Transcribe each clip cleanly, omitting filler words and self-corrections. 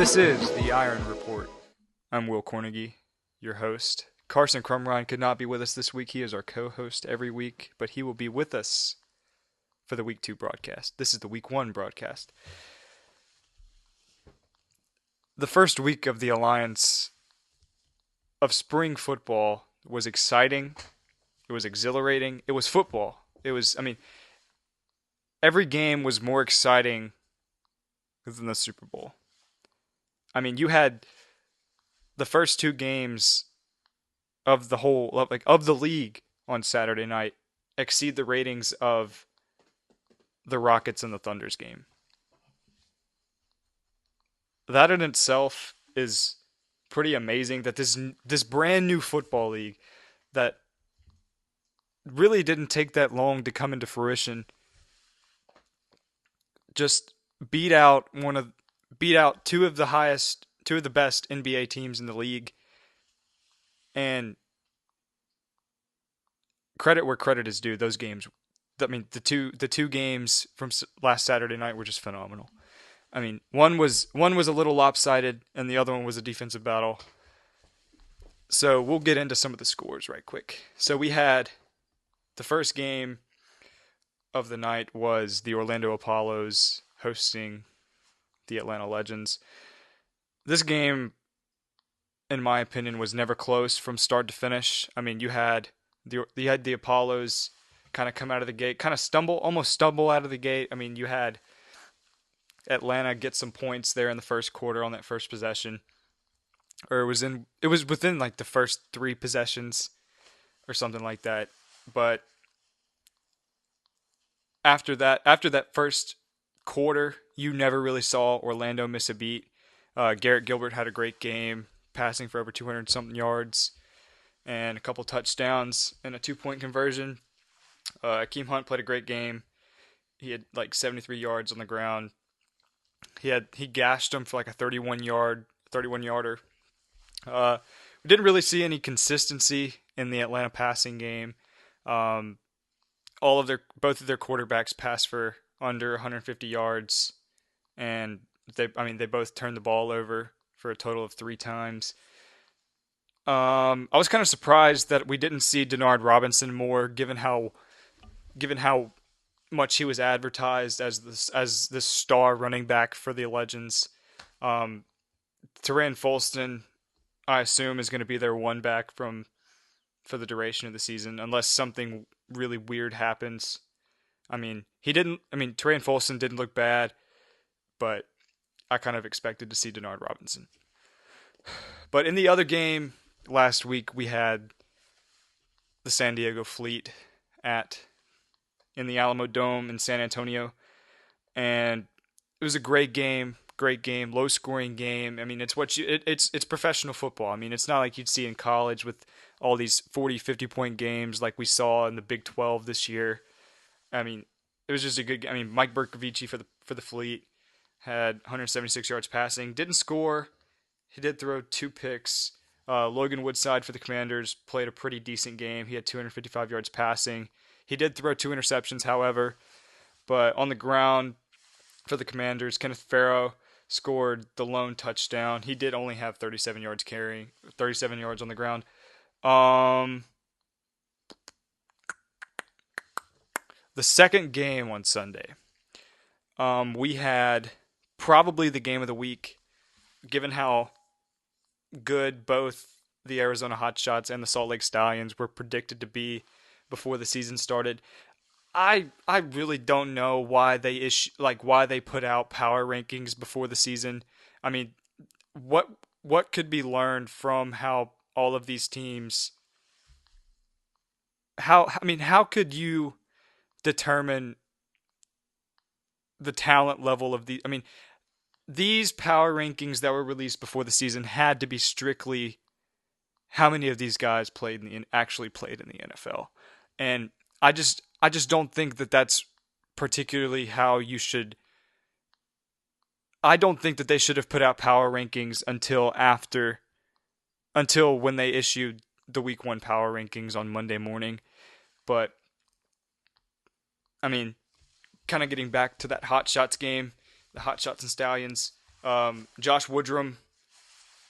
This is the Iron Report. I'm Will Cornegie, your host. Carson Crumrine could not be with us this week. He is our co-host every week, but he will be with us for the Week 2 broadcast. This is the Week 1 broadcast. The first week of the Alliance of spring football was exciting. It was exhilarating. It was football. Every game was more exciting than the Super Bowl. You had the first two games of the league on Saturday night exceed the ratings of the Rockets and the Thunder's game. That in itself is pretty amazing that this brand new football league that really didn't take that long to come into fruition just beat out two of the best NBA teams in the league. And credit where credit is due, those games, the two games from last Saturday night were just phenomenal. One was a little lopsided and the other one was a defensive battle. So we'll get into some of the scores right quick. So we had the first game of the night was the Orlando Apollos hosting the Atlanta Legends. This game, in my opinion, was never close from start to finish. You had the Apollos kind of come out of the gate, almost stumble out of the gate. You had Atlanta get some points there in the first quarter on that first possession, or it was within like the first three possessions or something like that. But after that first quarter, you never really saw Orlando miss a beat. Garrett Gilbert had a great game, passing for over 200 something yards and a couple touchdowns and a 2-point conversion. Akeem Hunt played a great game. He had like 73 yards on the ground. He gashed him for like a 31-yarder. We didn't really see any consistency in the Atlanta passing game. Both of their quarterbacks passed for under 150 yards, and they both turned the ball over for a total of 3 times. I was kind of surprised that we didn't see Denard Robinson more, given how much he was advertised as this star running back for the Legends. Terran Folston, I assume, is going to be their one back for the duration of the season, unless something really weird happens. Terran Folston didn't look bad, but I kind of expected to see Denard Robinson. But in the other game last week, we had the San Diego Fleet in the Alamo Dome in San Antonio, and it was a great game, low scoring game. It's professional football. It's not like you'd see in college with all these 40, 50 point games like we saw in the Big 12 this year. It was just a good game. Mike Bercovici for the Fleet had 176 yards passing. Didn't score. He did throw 2 picks. Logan Woodside for the Commanders played a pretty decent game. He had 255 yards passing. He did throw 2 interceptions, however. But on the ground for the Commanders, Kenneth Farrow scored the lone touchdown. He did only have 37 yards on the ground. The second game on Sunday, we had probably the game of the week, given how good both the Arizona Hotshots and the Salt Lake Stallions were predicted to be before the season started. I really don't know why they put out power rankings before the season. What could be learned from how all of these teams? How could you determine the talent level of these power rankings that were released before the season had to be strictly how many of these guys actually played in the NFL. And I just don't think that that's particularly how you should. I don't think that they should have put out power rankings until when they issued the Week 1 power rankings on Monday morning. But kind of getting back to that Hot Shots game, the Hot Shots and Stallions. Josh Woodrum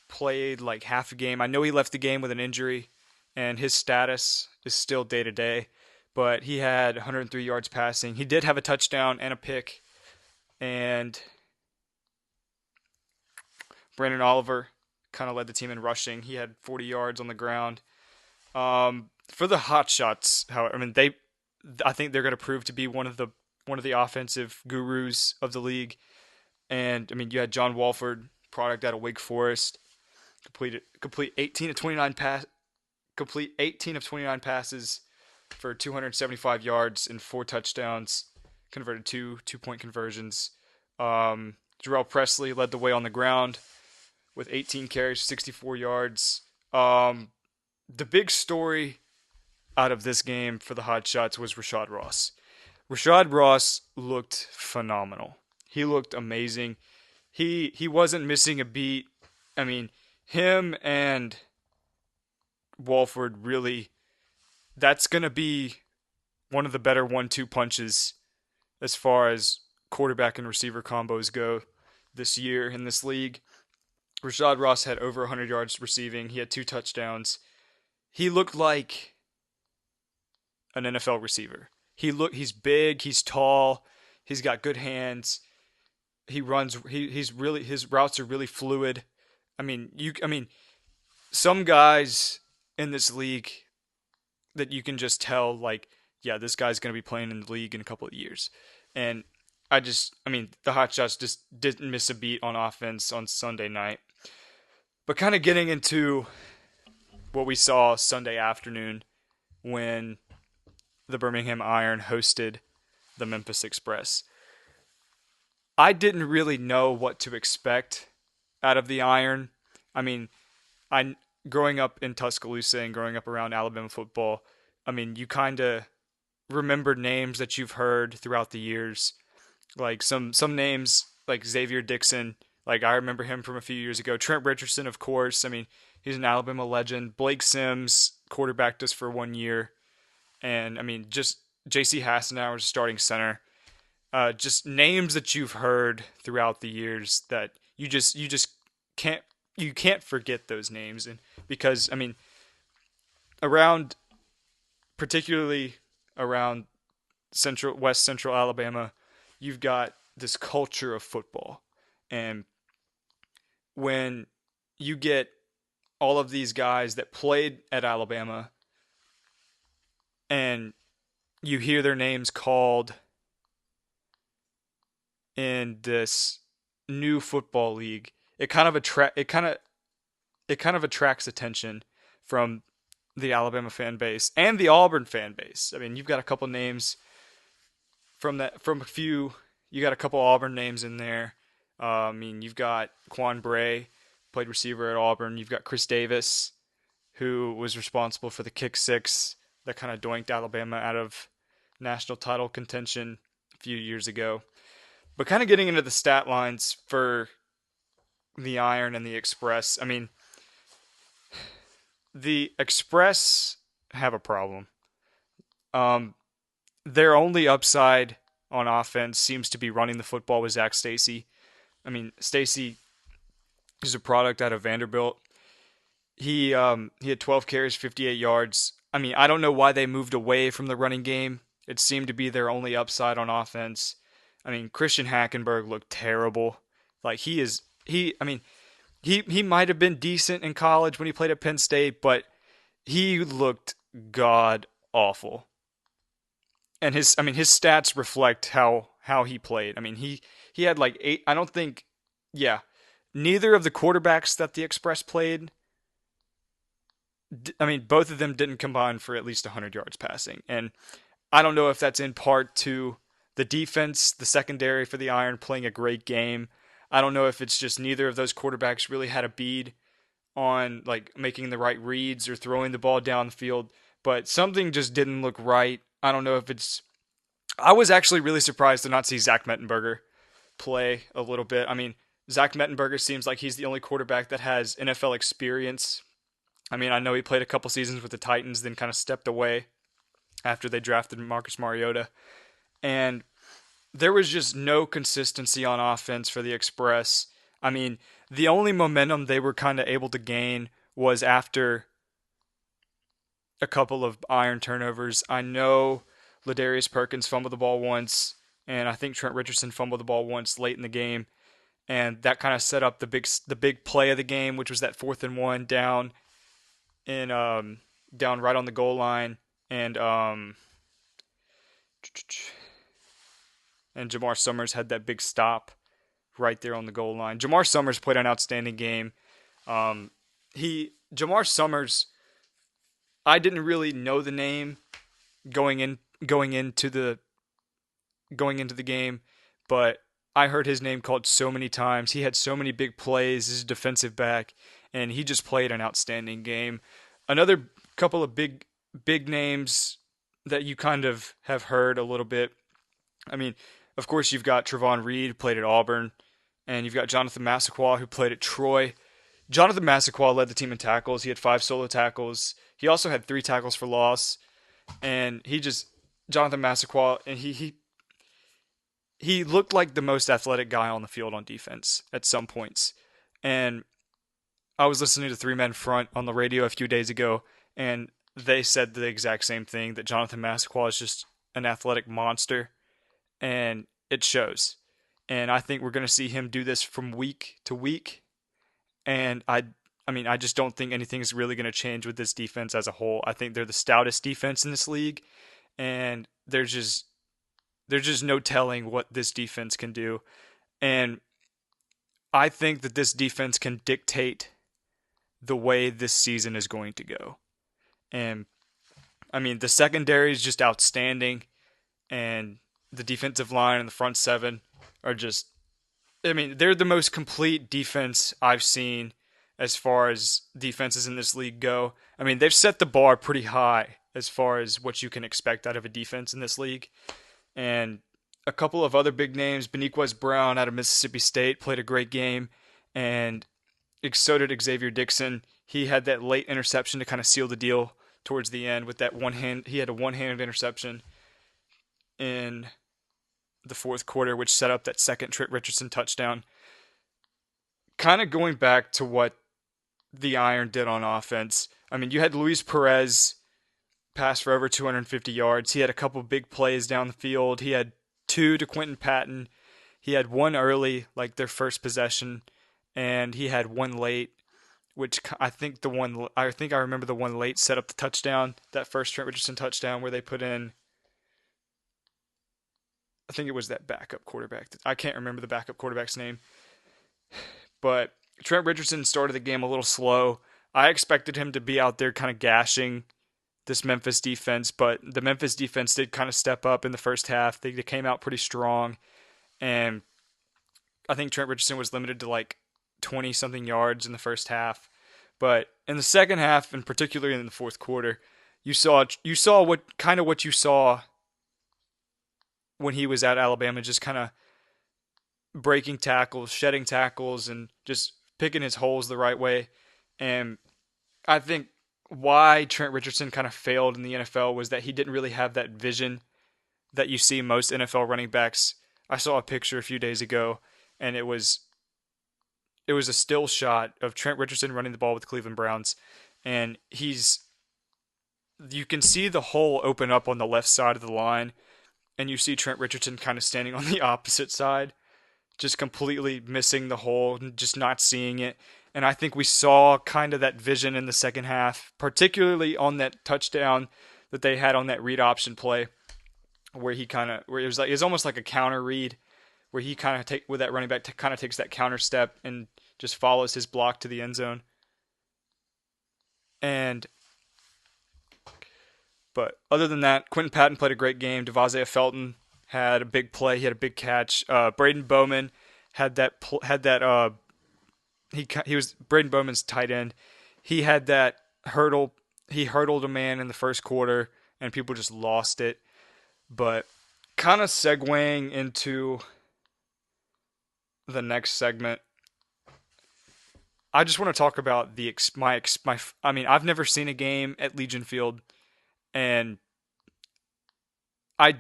played like half a game. I know he left the game with an injury, and his status is still day to day. But he had 103 yards passing. He did have a touchdown and a pick. And Brandon Oliver kind of led the team in rushing. He had 40 yards on the ground. For the hot shots, however, I mean I think they're going to prove to be one of the offensive gurus of the league. And I mean, you had John Walford, product out of Wake Forest, complete 18 of 29 passes for 275 yards and 4 touchdowns, converted two-point conversions. Jarrell Presley led the way on the ground with 18 carries, 64 yards. The big story out of this game for the Hot Shots was Rashad Ross. Rashad Ross looked phenomenal. He looked amazing. He wasn't missing a beat. I mean, him and Walford really, that's going to be one of the better 1-2 punches as far as quarterback and receiver combos go this year in this league. Rashad Ross had over 100 yards receiving. He had 2 touchdowns. He looked like an NFL receiver. He's big, he's tall, he's got good hands. He runs he's really his routes are really fluid. I mean some guys in this league that you can just tell like, yeah, this guy's going to be playing in the league in a couple of years. And the Hot Shots just didn't miss a beat on offense on Sunday night. But kind of getting into what we saw Sunday afternoon when the Birmingham Iron hosted the Memphis Express. I didn't really know what to expect out of the Iron. I mean, I growing up in Tuscaloosa and growing up around Alabama football, I mean, you kind of remember names that you've heard throughout the years. Like some names like Xavier Dixon, like I remember him from a few years ago. Trent Richardson, of course. I mean, he's an Alabama legend. Blake Sims quarterbacked us for 1 year. And I mean, just J.C. Hassenauer's starting center. Just names that you've heard throughout the years that you just can't forget those names. And because I mean, particularly around West Central Alabama, you've got this culture of football. And when you get all of these guys that played at Alabama and you hear their names called in this new football league, it kind of attracts attention from the Alabama fan base and the Auburn fan base. I mean, you've got a couple names from a few. You got a couple Auburn names in there. I mean, you've got Quan Bray, played receiver at Auburn. You've got Chris Davis, who was responsible for the kick six that kind of doinked Alabama out of national title contention a few years ago. But kind of getting into the stat lines for the Iron and the Express, I mean, the Express have a problem. Their only upside on offense seems to be running the football with Zach Stacy. I mean, Stacy is a product out of Vanderbilt. He had 12 carries, 58 yards. I mean, I don't know why they moved away from the running game. It seemed to be their only upside on offense. I mean, Christian Hackenberg looked terrible. Like he might have been decent in college when he played at Penn State, but he looked god awful. And his stats reflect how he played. I mean, he had like 8. I don't think, yeah, neither of the quarterbacks that the Express played. I mean, both of them didn't combine for at least 100 yards passing, and I don't know if that's in part to the defense, the secondary for the Iron playing a great game. I don't know if it's just neither of those quarterbacks really had a bead on like making the right reads or throwing the ball down the field, but something just didn't look right. I don't know if it's. I was actually really surprised to not see Zach Mettenberger play a little bit. I mean, Zach Mettenberger seems like he's the only quarterback that has NFL experience. I mean, I know he played a couple seasons with the Titans, then kind of stepped away after they drafted Marcus Mariota. And there was just no consistency on offense for the Express. I mean, the only momentum they were kind of able to gain was after a couple of iron turnovers. I know Ladarius Perkins fumbled the ball once, and I think Trent Richardson fumbled the ball once late in the game, and that kind of set up the big play of the game, which was that 4th and 1 in down right on the goal line, and and Jamar Summers had that big stop right there on the goal line. Jamar Summers played an outstanding game. He Jamar Summers, I didn't really know the name going in going into the going into the game, but I heard his name called so many times. He had so many big plays as a defensive back, and he just played an outstanding game. Another couple of big names that you kind of have heard a little bit. I mean, of course, you've got Trevon Reed, who played at Auburn, and you've got Jonathan Massaquoi, who played at Troy. Jonathan Massaquoi led the team in tackles. He had 5 solo tackles. He also had 3 tackles for loss, and Jonathan Massaquoi, and he looked like the most athletic guy on the field on defense at some points. And I was listening to Three Men Front on the radio a few days ago, and they said the exact same thing, that Jonathan Massaquoi is just an athletic monster, and it shows. And I think we're going to see him do this from week to week. And I just don't think anything's really going to change with this defense as a whole. I think they're the stoutest defense in this league, and there's just no telling what this defense can do. And I think that this defense can dictate the way this season is going to go. And I mean, the secondary is just outstanding, and the defensive line and the front seven are just, I mean, they're the most complete defense I've seen as far as defenses in this league go. I mean, they've set the bar pretty high as far as what you can expect out of a defense in this league. And a couple of other big names, Beniquez Brown out of Mississippi State played a great game, and so did Xavier Dixon. He had that late interception to kind of seal the deal towards the end with that one hand. He had a one-handed interception in the fourth quarter, which set up that second Trent Richardson touchdown. Kind of going back to what the Iron did on offense. I mean, you had Luis Perez pass for over 250 yards. He had a couple big plays down the field. He had 2 to Quentin Patton. He had 1 early, like their first possession, and he had 1 late, which I think I remember the 1 late set up the touchdown, that first Trent Richardson touchdown where they put in, I think it was that backup quarterback. I can't remember the backup quarterback's name. But Trent Richardson started the game a little slow. I expected him to be out there kind of gashing this Memphis defense, but the Memphis defense did kind of step up in the first half. They came out pretty strong, and I think Trent Richardson was limited to like 20-something yards in the first half. But in the second half, and particularly in the fourth quarter, you saw what you saw when he was at Alabama, just kind of breaking tackles, shedding tackles, and just picking his holes the right way. And I think why Trent Richardson kind of failed in the NFL was that he didn't really have that vision that you see most NFL running backs. I saw a picture a few days ago, and it was a still shot of Trent Richardson running the ball with the Cleveland Browns, and you can see the hole open up on the left side of the line, and you see Trent Richardson kind of standing on the opposite side, just completely missing the hole and just not seeing it. And I think we saw kind of that vision in the second half, particularly on that touchdown that they had on that read option play, where it was almost like a counter read, where he kind of with that running back kind of takes that counter step and just follows his block to the end zone. But other than that, Quentin Patton played a great game. Devontae Felton had a big play. He had a big catch. Braden Bowman had that. He was Braden Bowman's tight end. He had that hurdle. He hurdled a man in the first quarter, and people just lost it. But kind of segueing into the next segment, I just want to talk about I mean, I've never seen a game at Legion Field, and kind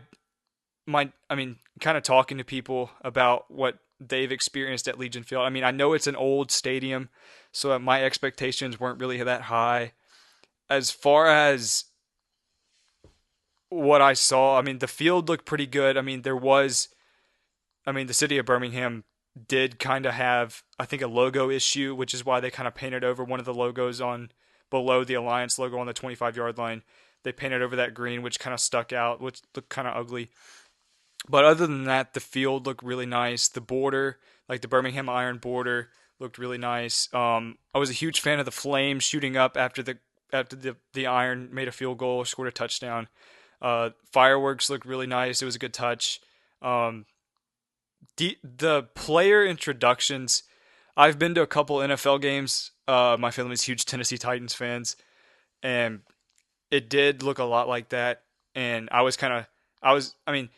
of talking to people about what they've experienced at Legion Field. I mean, I know it's an old stadium, so my expectations weren't really that high. As far as what I saw, I mean, the field looked pretty good. I mean, the city of Birmingham did kind of have, I think, a logo issue, which is why they kind of painted over one of the logos on below the Alliance logo on the 25-yard line. They painted over that green, which kind of stuck out, which looked kind of ugly. But other than that, the field looked really nice. The border, like the Birmingham Iron border, looked really nice. I was a huge fan of the Flames shooting up after the Iron made a field goal, scored a touchdown. Fireworks looked really nice. It was a good touch. Um, the player introductions. I've been to a couple NFL games. My family's huge Tennessee Titans fans, and it did look a lot like that. And I mean,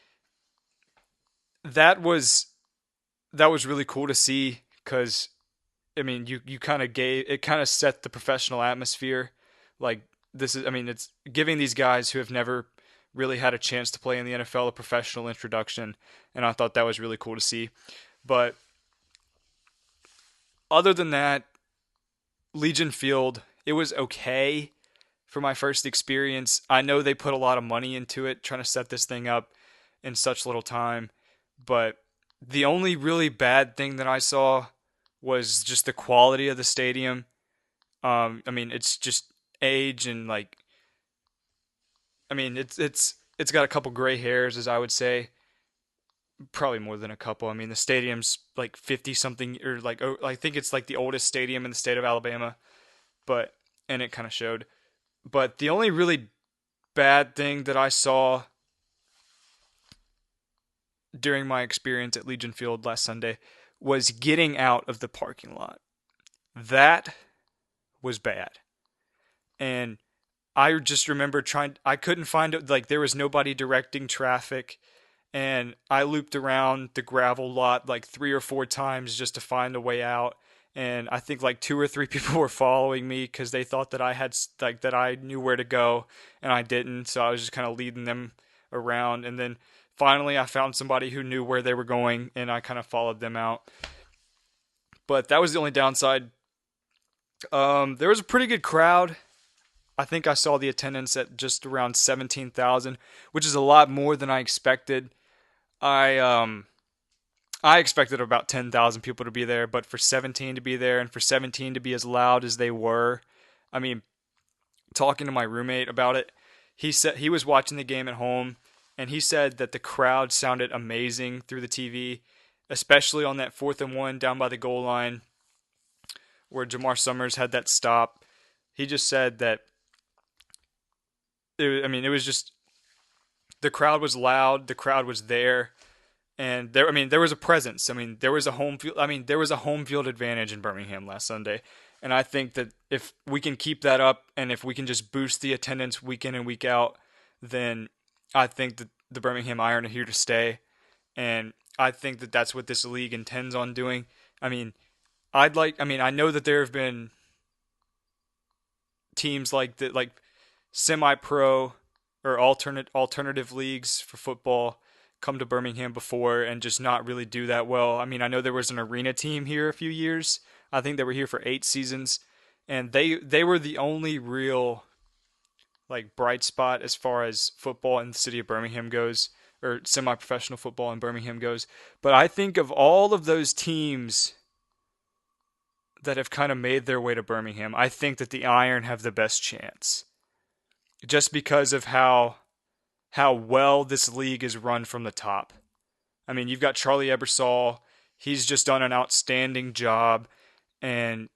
that was that was really cool to see because I mean, you kind of gave it kind of set the professional atmosphere. Like this is, I mean, it's giving these guys who have never really had a chance to play in the NFL a professional introduction, and I thought that was really cool to see. But other than that, Legion Field, it was okay for my first experience. I know they put a lot of money into it trying to set this thing up in such little time, but the only really bad thing that I saw was just the quality of the stadium. I mean, it's just age and like, I mean, it's got a couple gray hairs, as I would say, probably more than a couple. I mean, the stadium's like 50 something, or like I think it's like the oldest stadium in the state of Alabama, but and it kind of showed. But the only really bad thing that I saw during my experience at Legion Field last Sunday was getting out of the parking lot. That was bad. And I just remember I couldn't find it, like there was nobody directing traffic. And I looped around the gravel lot like 3 or 4 times just to find a way out. And I think like 2 or 3 people were following me because they thought that I had like that I knew where to go, and I didn't. So I was just kind of leading them around. And then finally, I found somebody who knew where they were going, and I kind of followed them out. But that was the only downside. There was a pretty good crowd. I think I saw the attendance at just around 17,000, which is a lot more than I expected. I I expected about 10,000 people to be there, but for 17 to be there and for 17 to be as loud as they were, I mean, talking to my roommate about it, he said he was watching the game at home and he said that the crowd sounded amazing through the TV, especially on that 4th and 1 down by the goal line where Jamar Summers had that stop. He just said that I mean, it was just the crowd was loud, the crowd was there, and there. I mean, there was a presence. I mean, there was a home field. I mean, there was a home field advantage in Birmingham last Sunday, and I think that if we can keep that up, and if we can just boost the attendance week in and week out, then I think that the Birmingham Iron are here to stay, and I think that that's what this league intends on doing. I mean, I mean, I know that there have been teams like that, like semi-pro or alternative leagues for football come to Birmingham before and just not really do that well. I mean, I know there was an arena team here a few years. I think they were here for 8 seasons, and they were the only real like bright spot as far as football in the city of Birmingham goes, or semi-professional football in Birmingham goes. But I think of all of those teams that have kind of made their way to Birmingham, I think that the Iron have the best chance, just because of how well this league is run from the top. I mean, you've got Charlie Ebersol. He's just done an outstanding job, and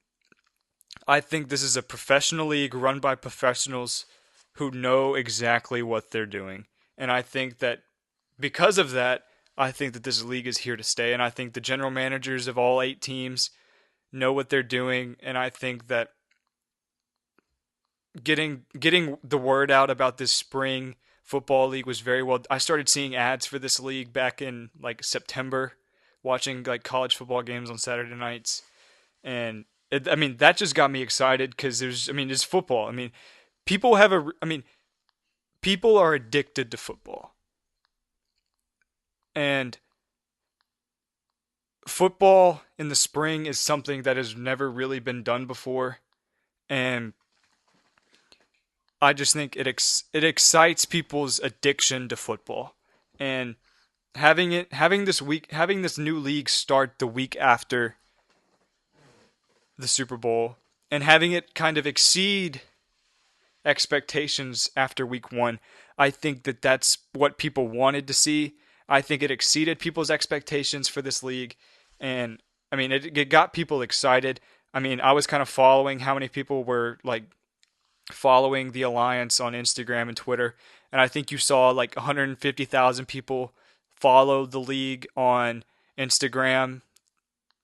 I think this is a professional league run by professionals who know exactly what they're doing. And I think that because of that, I think that this league is here to stay, and I think the general managers of all 8 teams know what they're doing, and I think that getting the word out about this spring football league was very well. I started seeing ads for this league back in like September, watching like college football games on Saturday nights, and I mean that just got me excited because I mean, it's football. I mean, I mean, people are addicted to football, and football in the spring is something that has never really been done before, and I just think it excites people's addiction to football, and having this new league start the week after the Super Bowl, and having it kind of exceed expectations after week one. I think that that's what people wanted to see. I think it exceeded people's expectations for this league. And I mean, it got people excited. I mean, I was kind of following how many people were like following the Alliance on Instagram and Twitter. And I think you saw like 150,000 people follow the league on Instagram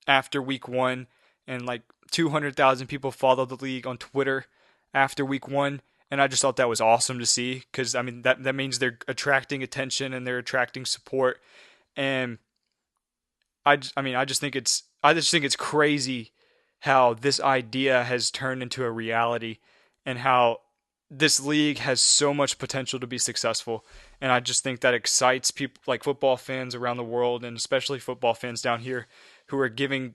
after week one, and like 200,000 people follow the league on Twitter after week one. And I just thought that was awesome to see because I mean that means they're attracting attention and they're attracting support. And I just think it's crazy how this idea has turned into a reality and how this league has so much potential to be successful. And I just think that excites people like football fans around the world and especially football fans down here who are giving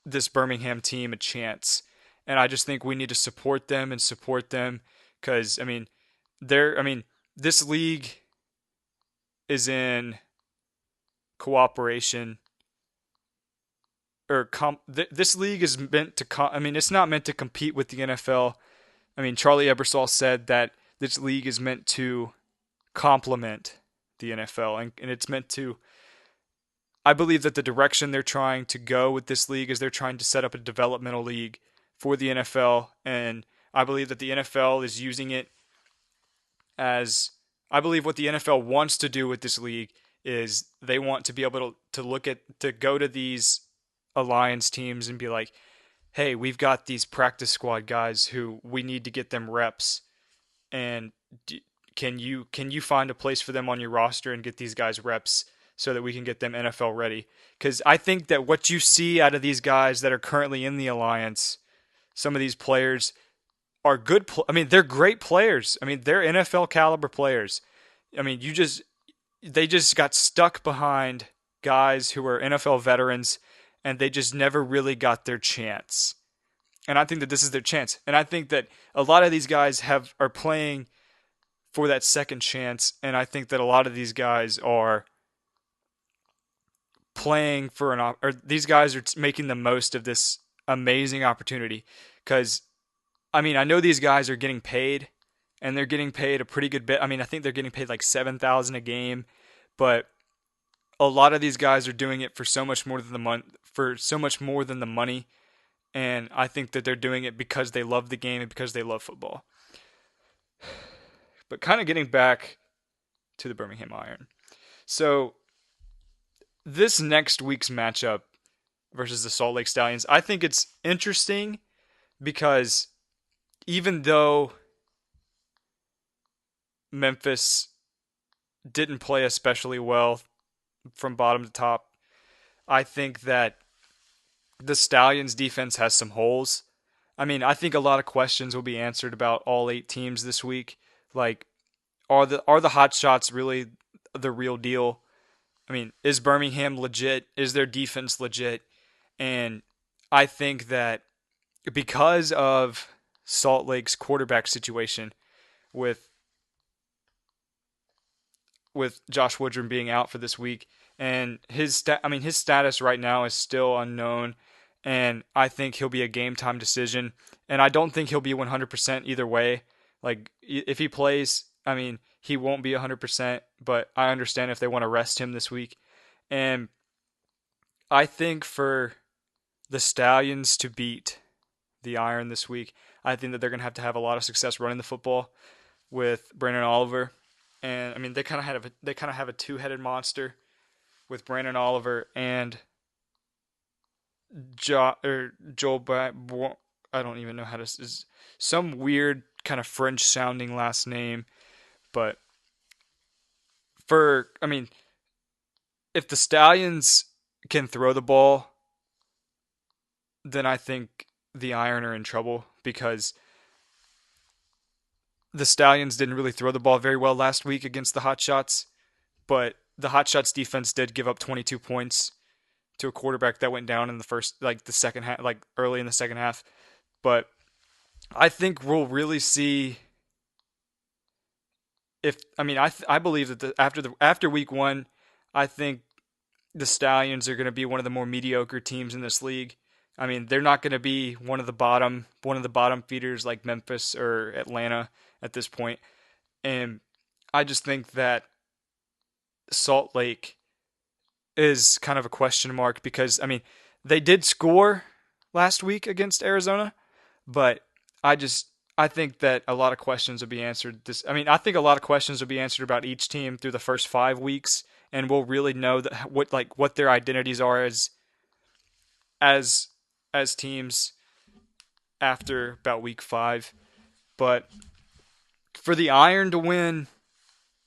this Birmingham team a chance. And I just think we need to support them because I mean this league is in cooperation this league is meant to I mean it's not meant to compete with the NFL. I mean Charlie Ebersol said that this league is meant to complement the NFL, and it's meant to I believe that the direction they're trying to go with this league is they're trying to set up a developmental league for the NFL, and I believe that the NFL is using it as I believe what the NFL wants to do with this league is they want to be able to go to these alliance teams and be like, "Hey, we've got these practice squad guys who we need to get them reps, and can you find a place for them on your roster and get these guys reps so that we can get them NFL ready?" Because I think that what you see out of these guys that are currently in the alliance, some of these players are good. I mean, they're great players. I mean, they're NFL caliber players. I mean, they just got stuck behind guys who are NFL veterans, and they just never really got their chance. And I think that this is their chance. And I think that a lot of these guys are playing for that second chance, and I think that a lot of these guys are playing for or these guys are making the most of this amazing opportunity because I mean, I know these guys are getting paid, and they're getting paid a pretty good bit. I mean, I think they're getting paid like 7,000 a game, but a lot of these guys are doing it for so much more than the money, and I think that they're doing it because they love the game and because they love football. But kind of getting back to the Birmingham Iron. So, this next week's matchup versus the Salt Lake Stallions, I think it's interesting because even though Memphis didn't play especially well from bottom to top, I think that the Stallions defense has some holes. I mean, I think a lot of questions will be answered about all 8 teams this week. Like, are the hot shots really the real deal? I mean, is Birmingham legit? Is their defense legit? And I think that because of Salt Lake's quarterback situation with Josh Woodrum being out for this week, and his status right now is still unknown, and I think he'll be a game time decision, and I don't think he'll be 100% either way. Like if he plays, I mean he won't be 100%, but I understand if they want to rest him this week, and I think for the Stallions to beat the Iron this week, I think that they're going to have a lot of success running the football with Brandon Oliver. And I mean, they kind of have a two-headed monster with Brandon Oliver and Joel. I don't even know how to. Is some weird kind of French-sounding last name, but I mean, if the Stallions can throw the ball, then I think the Iron are in trouble because the Stallions didn't really throw the ball very well last week against the Hotshots, but the Hotshots defense did give up 22 points to a quarterback that went down in the first, like the second half, like early in the second half. But I think we'll really see if I mean I believe that after week one, I think the Stallions are going to be one of the more mediocre teams in this league. I mean, they're not going to be one of the bottom feeders like Memphis or Atlanta at this point. And I just think that Salt Lake is kind of a question mark because I mean, they did score last week against Arizona, but I just I think that a lot of questions will be answered this I mean, I think a lot of questions will be answered about each team through the first 5 weeks and we'll really know that what their identities are as as teams after about week 5. But for the Iron to win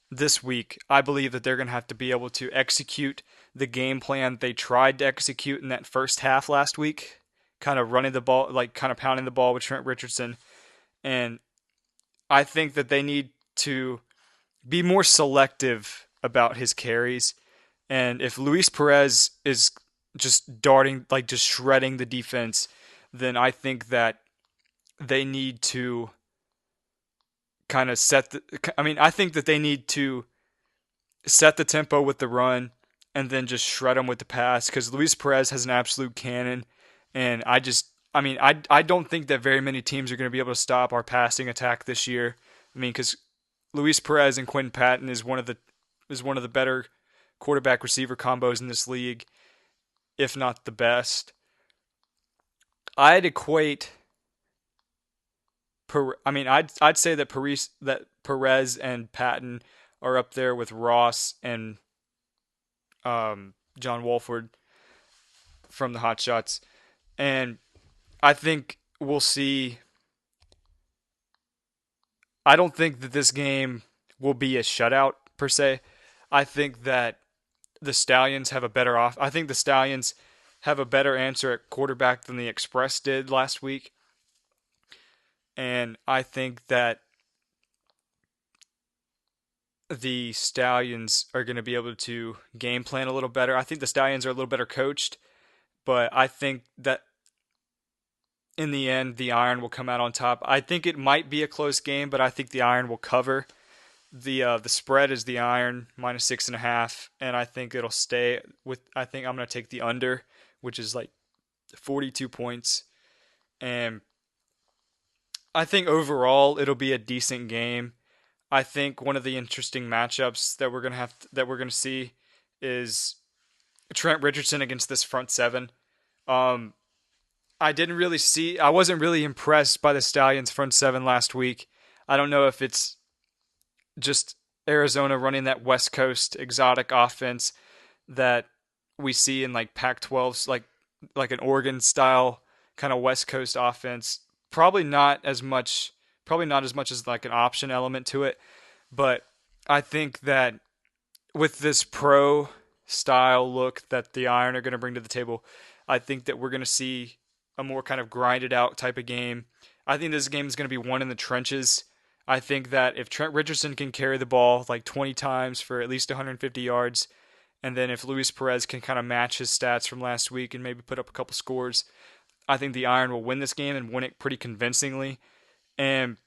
this week, I believe that they're going to have to be able to execute the game plan they tried to execute in that first half last week, kind of running the ball, like kind of pounding the ball with Trent Richardson. And I think that they need to be more selective about his carries. And if Luis Perez is just darting, like just shredding the defense, then I think that they need to kind of I think that they need to set the tempo with the run and then just shred them with the pass because Luis Perez has an absolute cannon. And I don't think that very many teams are going to be able to stop our passing attack this year. I mean, because Luis Perez and Quinn Patton is one of the better quarterback receiver combos in this league, if not the best. I'd equate. I'd say that Perez and Patton are up there with Ross and John Wolford from the Hot Shots, and I think we'll see. I don't think that this game will be a shutout per se. I think that the Stallions have a better off. I think the Stallions have a better answer at quarterback than the Express did last week, and I think that the Stallions are going to be able to game plan a little better. I think the Stallions are a little better coached, but I think that in the end, the Iron will come out on top. I think it might be a close game, but I think the Iron will cover. The spread is the Iron -6.5, and I think it'll stay with. I think I'm going to take the under, which is like 42 points, and I think overall it'll be a decent game. I think one of the interesting matchups that we're gonna see is Trent Richardson against this front seven. Um, I wasn't really impressed by the Stallions front seven last week. I don't know if it's just Arizona running that West Coast exotic offense that we see in like Pac-12s, like an Oregon style kind of West Coast offense. Probably not as much as like an option element to it, but I think that with this pro style look that the Iron are going to bring to the table, I think that we're going to see a more kind of grinded out type of game. I think this game is going to be won in the trenches. I think that if Trent Richardson can carry the ball like 20 times for at least 150 yards, and then if Luis Perez can kind of match his stats from last week and maybe put up a couple scores, I think the Iron will win this game and win it pretty convincingly. And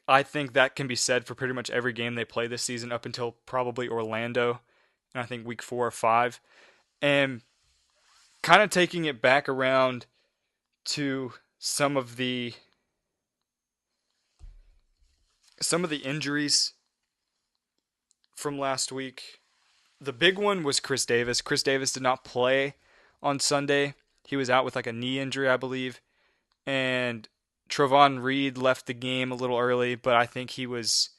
I think that can be said for pretty much every game they play this season up until probably Orlando, and I think week 4 or 5. And kind of taking it back around to some of the injuries from last week. The big one was Chris Davis. Chris Davis did not play on Sunday. He was out with like a knee injury, I believe. And Travon Reed left the game a little early, but I think he was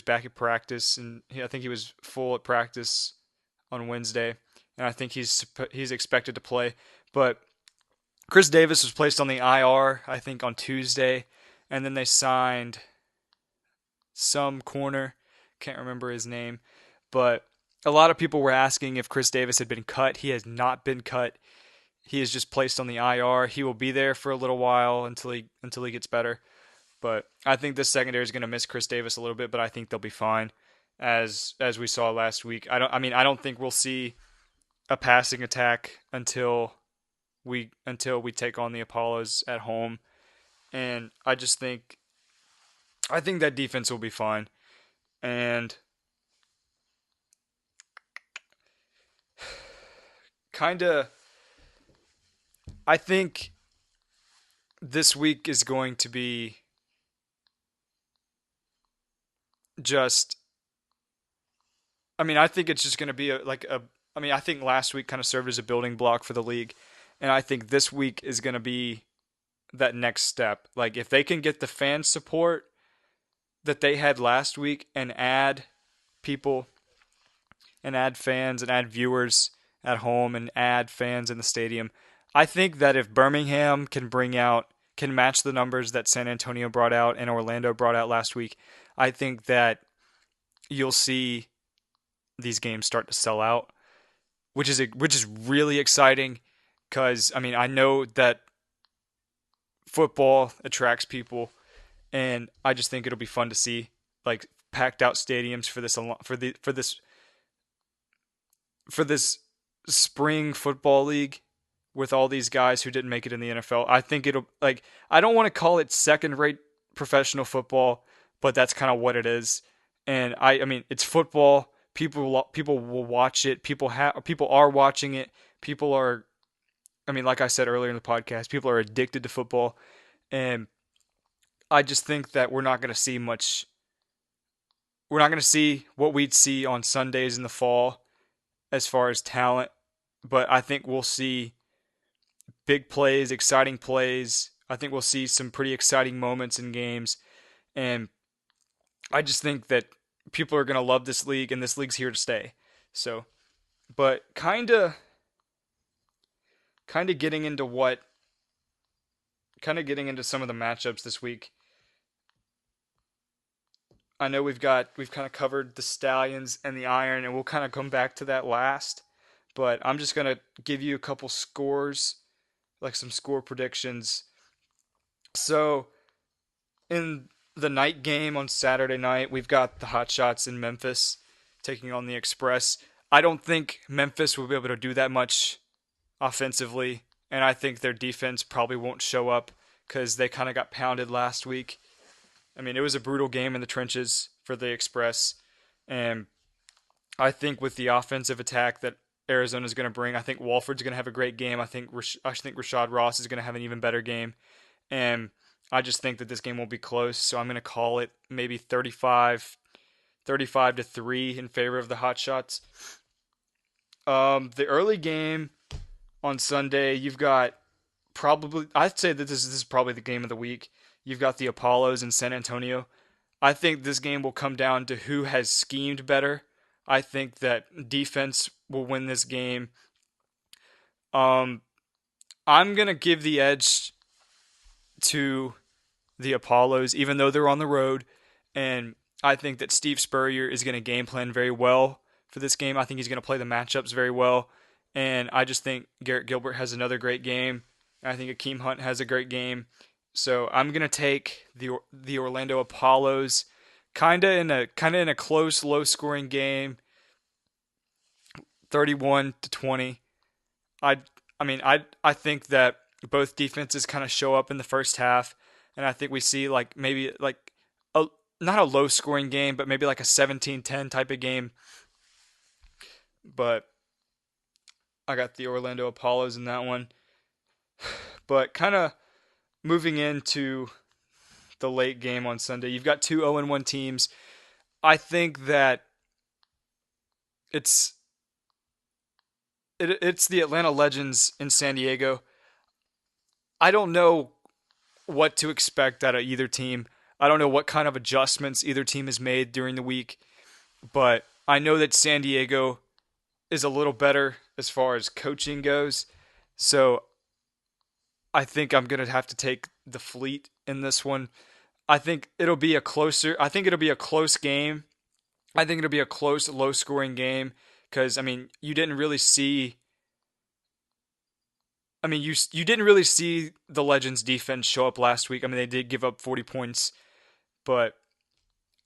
back at practice, and I think he was full at practice on Wednesday, and I think he's expected to play. But Chris Davis was placed on the IR, I think, on Tuesday, and then they signed some corner, can't remember his name, but a lot of people were asking if Chris Davis had been cut. He has not been cut. He is just placed on the IR. He will be there for a little while until he gets better. But I think this secondary is going to miss Chris Davis a little bit, but I think they'll be fine, as we saw last week. I don't think we'll see a passing attack until we take on the Apollos at home. And I think that defense will be fine. And kind of I think this week is going to be just I think it's just going to be I think last week kind of served as a building block for the league, and I think this week is going to be that next step. Like if they can get the fan support that they had last week and add people and add fans and add viewers at home and add fans in the stadium, I think that if Birmingham can match the numbers that San Antonio brought out and Orlando brought out last week, I think that you'll see these games start to sell out, which is really exciting because I know that football attracts people, and I just think it'll be fun to see like packed out stadiums for this spring football league with all these guys who didn't make it in the NFL. I think it'll I don't want to call it second rate professional football, but that's kind of what it is. And it's football. People will watch it. People are watching it. People are like I said earlier in the podcast, people are addicted to football, and I just think that we're not going to see much. We're not going to see what we'd see on Sundays in the fall as far as talent, but I think we'll see big plays, exciting plays. I think we'll see some pretty exciting moments in games, and I just think that people are going to love this league, and this league's here to stay. So, but kind of getting into some of the matchups this week. I know we've kind of covered the Stallions and the Iron, and we'll kind of come back to that last. But I'm just gonna give you a couple scores, like some score predictions. So in the night game on Saturday night, we've got the Hotshots in Memphis taking on the Express. I don't think Memphis will be able to do that much offensively, and I think their defense probably won't show up because they kind of got pounded last week. It was a brutal game in the trenches for the Express, and I think with the offensive attack that Arizona's going to bring, I think Walford's going to have a great game. I think Rashad Ross is going to have an even better game, and I just think that this game will be close. So I'm going to call it maybe 35 to 3 in favor of the Hotshots. The early game on Sunday, you've got I'd say that this is probably the game of the week. You've got the Apollos in San Antonio. I think this game will come down to who has schemed better. I think that defense will win this game. I'm going to give the edge to the Apollos, even though they're on the road. And I think that Steve Spurrier is going to game plan very well for this game. I think he's going to play the matchups very well. And I just think Garrett Gilbert has another great game. I think Akeem Hunt has a great game. So I'm gonna take the Orlando Apollos, kinda in a close, low-scoring game, 31-20. I I think that both defenses kind of show up in the first half, and I think we see maybe a not a low-scoring game, but maybe like a 17-10 type of game. But I got the Orlando Apollos in that one. But kind of moving into the late game on Sunday, you've got two 0-1 teams. I think that it's it's the Atlanta Legends in San Diego. I don't know what to expect out of either team. I don't know what kind of adjustments either team has made during the week, but I know that San Diego is a little better as far as coaching goes. So I think I'm going to have to take the Fleet in this one. I think it'll be a close game. I think it'll be a close, low-scoring game because you didn't really see. You didn't really see the Legends defense show up last week. They did give up 40 points, but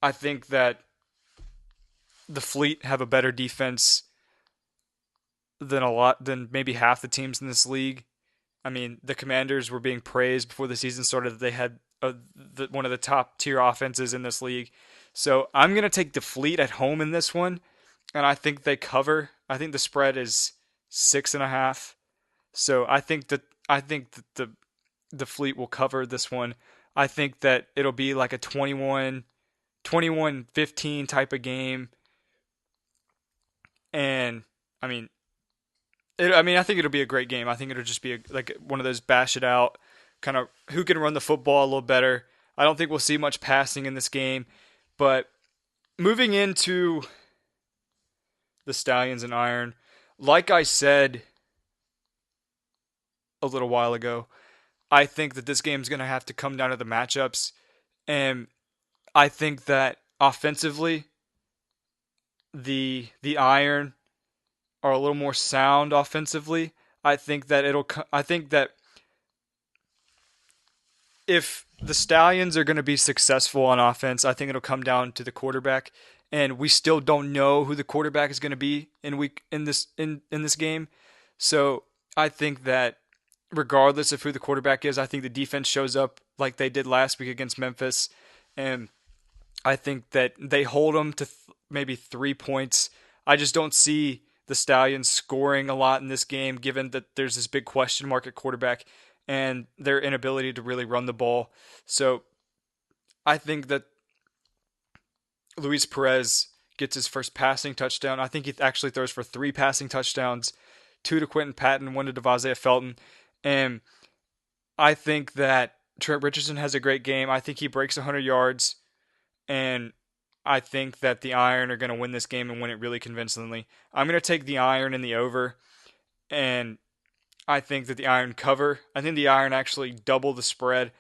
I think that the Fleet have a better defense. than maybe half the teams in this league. I mean, the Commanders were being praised before the season started that they had one of the top tier offenses in this league. So I'm gonna take the Fleet at home in this one, and I think they cover. I think the spread is 6.5. So I think that the Fleet will cover this one. I think that it'll be like a 21-15 type of game, and I mean, I think it'll be a great game. I think it'll just be like one of those bash it out, kind of who can run the football a little better. I don't think we'll see much passing in this game, but moving into the Stallions and Iron, like I said a little while ago, I think that this game's going to have to come down to the matchups, and I think that offensively, the Iron are a little more sound offensively. I think that if the Stallions are going to be successful on offense, I think it'll come down to the quarterback, and we still don't know who the quarterback is going to be in this game. So I think that regardless of who the quarterback is, I think the defense shows up like they did last week against Memphis, and I think that they hold them to maybe 3 points. I just don't see the Stallions scoring a lot in this game, given that there's this big question mark at quarterback and their inability to really run the ball. So I think that Luis Perez gets his first passing touchdown. I think he actually throws for 3 passing touchdowns, two to Quentin Patton, one to Devontae Felton. And I think that Trent Richardson has a great game. I think he breaks 100 yards. And I think that the Iron are going to win this game and win it really convincingly. I'm going to take the Iron in the over, and I think that the Iron cover. I think the Iron actually double the spread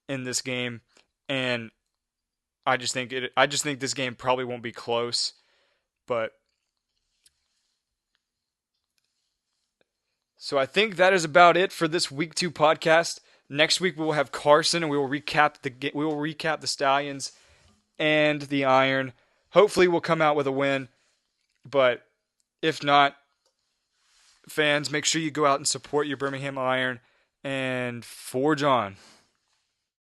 in this game, and I just think this game probably won't be close. But so I think that is about it for this week 2 podcast. Next week we will have Carson, and we will recap the Stallions and the Iron. Hopefully we'll come out with a win, but if not, fans, make sure you go out and support your Birmingham Iron and forge on.